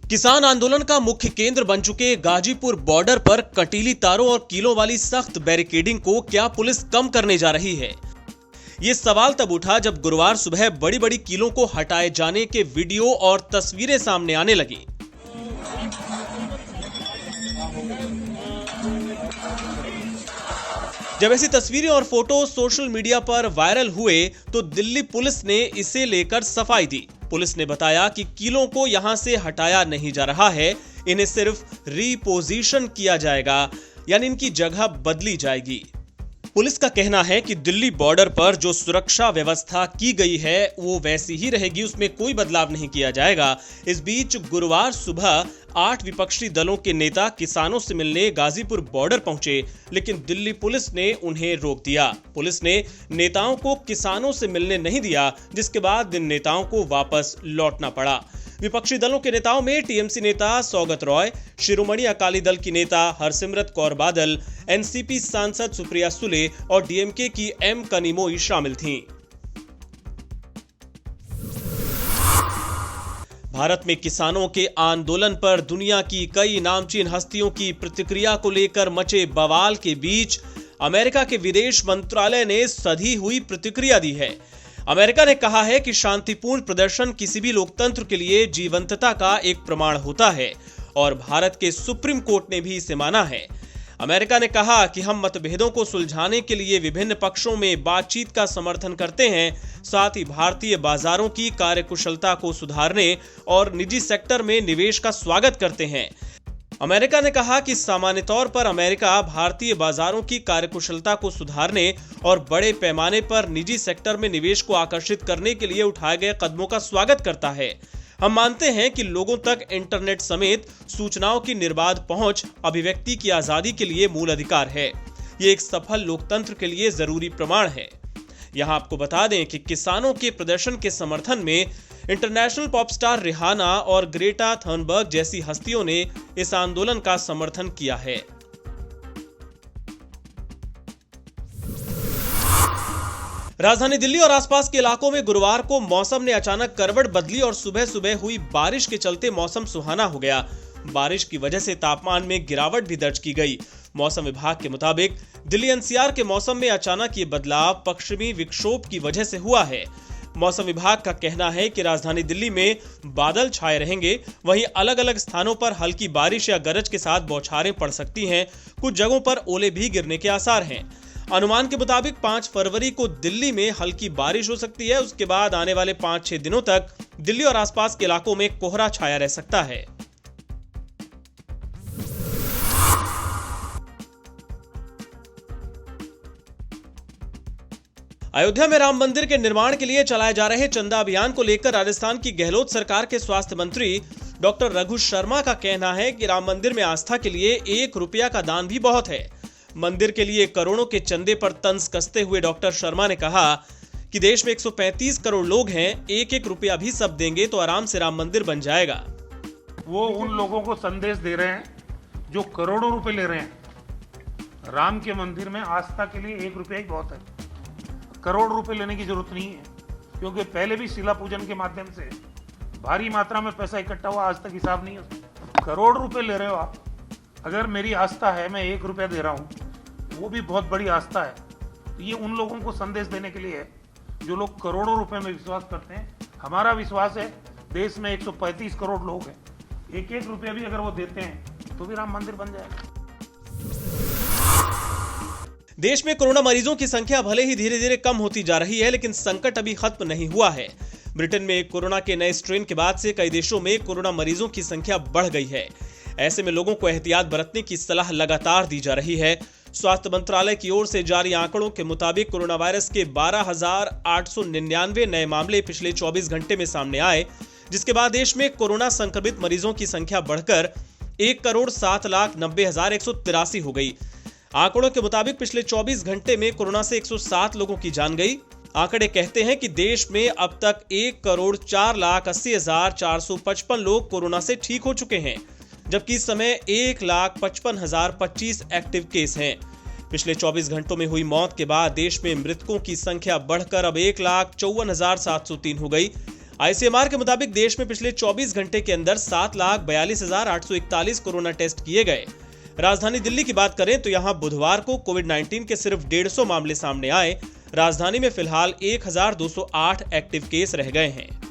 किसान आंदोलन का मुख्य केंद्र बन चुके गाजीपुर बॉर्डर पर कटीली तारों और कीलों वाली सख्त बैरिकेडिंग को क्या पुलिस कम करने जा रही है? ये सवाल तब उठा जब गुरुवार सुबह बड़ी बड़ी कीलों को हटाए जाने के वीडियो और तस्वीरें सामने आने लगी। जब ऐसी तस्वीरें और फोटो सोशल मीडिया पर वायरल हुए तो दिल्ली पुलिस ने इसे लेकर सफाई दी। पुलिस ने बताया कि कीलों को यहां से हटाया नहीं जा रहा है, इन्हें सिर्फ रीपोजीशन किया जाएगा, यानी इनकी जगह बदली जाएगी। पुलिस का कहना है कि दिल्ली बॉर्डर पर जो सुरक्षा व्यवस्था की गई है वो वैसी ही रहेगी, उसमें कोई बदलाव नहीं किया जाएगा। इस बीच गुरुवार सुबह 8 विपक्षी दलों के नेता किसानों से मिलने गाजीपुर बॉर्डर पहुंचे, लेकिन दिल्ली पुलिस ने उन्हें रोक दिया। पुलिस ने नेताओं को किसानों से मिलने नहीं दिया, जिसके बाद इन नेताओं को वापस लौटना पड़ा। विपक्षी दलों के नेताओं में टीएमसी नेता सौगत रॉय, शिरोमणि अकाली दल की नेता हरसिमरत कौर बादल, एनसीपी सांसद सुप्रिया सुले और डीएमके की एम कनिमोई शामिल थीं। भारत में किसानों के आंदोलन पर दुनिया की कई नामचीन हस्तियों की प्रतिक्रिया को लेकर मचे बवाल के बीच अमेरिका के विदेश मंत्रालय ने सधी हुई प्रतिक्रिया दी है। अमेरिका ने कहा है कि शांतिपूर्ण प्रदर्शन किसी भी लोकतंत्र के लिए जीवंतता का एक प्रमाण होता है और भारत के सुप्रीम कोर्ट ने भी इसे माना है। अमेरिका ने कहा कि हम मतभेदों को सुलझाने के लिए विभिन्न पक्षों में बातचीत का समर्थन करते हैं, साथ ही भारतीय बाजारों की कार्यकुशलता को सुधारने और निजी सेक्टर में निवेश का स्वागत करते हैं। अमेरिका ने कहा कि सामान्य तौर पर अमेरिका भारतीय बाजारों की कार्यकुशलता को सुधारने और बड़े पैमाने पर निजी सेक्टर में निवेश को आकर्षित करने के लिए उठाए गए कदमों का स्वागत करता है। हम मानते हैं कि लोगों तक इंटरनेट समेत सूचनाओं की निर्बाध पहुंच अभिव्यक्ति की आजादी के लिए मूल अधिकार है। ये एक सफल लोकतंत्र के लिए जरूरी प्रमाण है। यहां आपको बता दें कि किसानों के प्रदर्शन के समर्थन में इंटरनेशनल पॉप स्टार रिहाना और ग्रेटा थर्नबर्ग जैसी हस्तियों ने इस आंदोलन का समर्थन किया है। राजधानी दिल्ली और आसपास के इलाकों में गुरुवार को मौसम ने अचानक करवट बदली और सुबह सुबह हुई बारिश के चलते मौसम सुहाना हो गया। बारिश की वजह से तापमान में गिरावट भी दर्ज की गई। मौसम विभाग के मुताबिक दिल्ली एनसीआर के मौसम में अचानक ये बदलाव पश्चिमी विक्षोभ की वजह से हुआ है। मौसम विभाग का कहना है कि राजधानी दिल्ली में बादल छाए रहेंगे, वहीं अलग अलग स्थानों पर हल्की बारिश या गरज के साथ बौछारें पड़ सकती हैं। कुछ जगहों पर ओले भी गिरने के आसार हैं। अनुमान के मुताबिक 5 फरवरी को दिल्ली में हल्की बारिश हो सकती है। उसके बाद आने वाले 5-6 दिनों तक दिल्ली और आसपास के इलाकों में कोहरा छाया रह सकता है। अयोध्या में राम मंदिर के निर्माण के लिए चलाए जा रहे चंदा अभियान को लेकर राजस्थान की गहलोत सरकार के स्वास्थ्य मंत्री डॉक्टर रघु शर्मा का कहना है कि राम मंदिर में आस्था के लिए 1 रुपया का दान भी बहुत है। मंदिर के लिए करोड़ों के चंदे पर तंज कसते हुए डॉक्टर शर्मा ने कहा कि देश में 135 करोड़ लोग हैं, 1-1 रुपया भी सब देंगे तो आराम से राम मंदिर बन जाएगा। वो उन लोगों को संदेश दे रहे हैं जो करोड़ों रुपए ले रहे हैं। राम के मंदिर में आस्था के लिए 1 रुपया ही बहुत है, करोड़ रुपए लेने की जरूरत नहीं है, क्योंकि पहले भी शिला पूजन के माध्यम से भारी मात्रा में पैसा इकट्ठा हुआ, आज तक हिसाब नहीं है। करोड़ रुपए ले रहे हो आप। अगर मेरी आस्था है, मैं 1 रुपया दे रहा हूँ, वो भी बहुत बड़ी आस्था है। तो ये उन लोगों को संदेश देने के लिए है जो लोग करोड़ों रुपए में विश्वास करते हैं। हमारा विश्वास है देश में 135 करोड़ लोग हैं, 1-1 रुपया भी अगर वो देते हैं तो भी राम मंदिर बन जाएगा। देश में कोरोना मरीजों की संख्या भले ही धीरे धीरे कम होती जा रही है, लेकिन संकट अभी खत्म नहीं हुआ है। ब्रिटेन में कोरोना के नए स्ट्रेन के बाद से कई देशों में कोरोना मरीजों की संख्या बढ़ गई है। ऐसे में लोगों को एहतियात बरतने की सलाह लगातार दी जा रही है। स्वास्थ्य मंत्रालय की ओर से जारी आंकड़ों के मुताबिक कोरोना वायरस के 12,899 नए मामले पिछले 24 घंटे में सामने आए, जिसके बाद देश में कोरोना संक्रमित मरीजों की संख्या बढ़कर 1,07,90,183 हो गई। आंकड़ों के मुताबिक पिछले 24 घंटे में कोरोना से 107 लोगों की जान गई। आंकड़े कहते हैं कि देश में अब तक 1,04,80,455 लोग कोरोना से ठीक हो चुके हैं, जबकि इस समय 1,55,025 एक्टिव केस हैं। पिछले 24 घंटों में हुई मौत के बाद देश में मृतकों की संख्या बढ़कर अब 1,54,703 हो गई। आईसीएमआर के मुताबिक देश में पिछले 24 घंटे के अंदर 7,42,841 कोरोना टेस्ट किए गए। राजधानी दिल्ली की बात करें तो यहां बुधवार को कोविड-19 के सिर्फ 150 मामले सामने आए। राजधानी में फिलहाल 1,208 एक्टिव केस रह गए हैं।